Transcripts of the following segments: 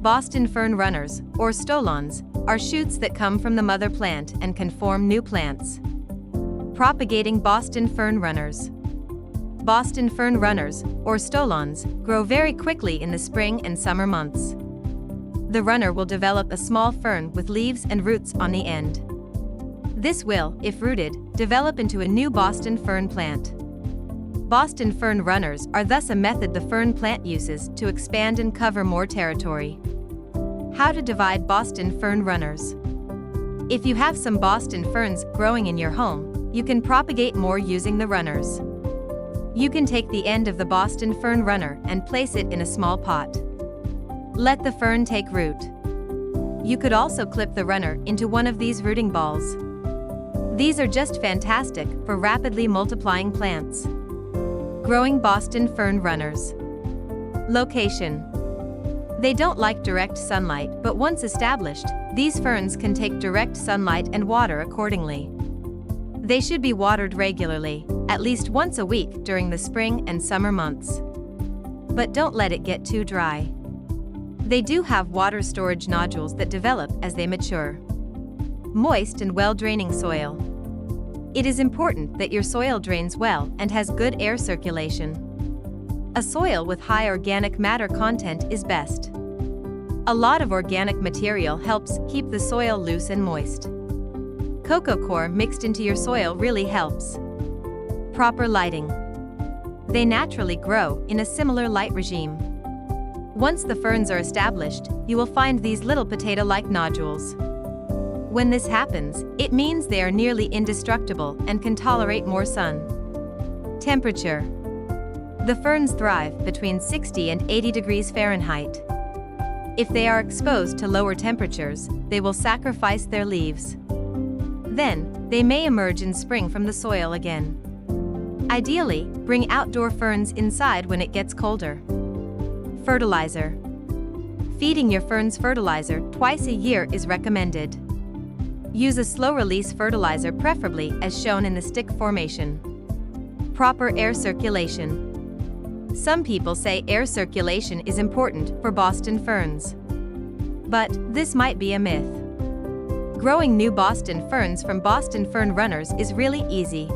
Boston fern runners, or stolons, are shoots that come from the mother plant and can form new plants. Propagating Boston fern runners. Boston fern runners, or stolons, grow very quickly in the spring and summer months. The runner will develop a small fern with leaves and roots on the end. This will, if rooted, develop into a new Boston fern plant. Boston fern runners are thus a method the fern plant uses to expand and cover more territory. How to divide Boston fern runners. If you have some Boston ferns growing in your home, you can propagate more using the runners. You can take the end of the Boston fern runner and place it in a small pot. Let the fern take root. You could also clip the runner into one of these rooting balls. These are just fantastic for rapidly multiplying plants. Growing Boston fern runners. Location. They don't like direct sunlight, but once established, these ferns can take direct sunlight and water accordingly. They should be watered regularly, at least once a week during the spring and summer months. But don't let it get too dry. They do have water storage nodules that develop as they mature. Moist and well-draining soil. It is important that your soil drains well and has good air circulation. A soil with high organic matter content is best. A lot of organic material helps keep the soil loose and moist. Cocoa coir mixed into your soil really helps. Proper lighting. They naturally grow in a similar light regime. Once the ferns are established, you will find these little potato-like nodules. When this happens, it means they are nearly indestructible and can tolerate more sun. Temperature. The ferns thrive between 60 and 80 degrees Fahrenheit. If they are exposed to lower temperatures, they will sacrifice their leaves. Then, they may emerge in spring from the soil again. Ideally, bring outdoor ferns inside when it gets colder. Fertilizer. Feeding your ferns fertilizer twice a year is recommended. Use a slow-release fertilizer, preferably as shown in the stick formation. Proper air circulation. Some people say air circulation is important for Boston ferns. But this might be a myth. Growing new Boston ferns from Boston fern runners is really easy.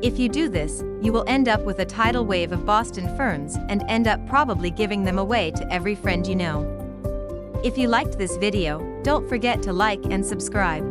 If you do this, you will end up with a tidal wave of Boston ferns and end up probably giving them away to every friend you know. If you liked this video, don't forget to like and subscribe.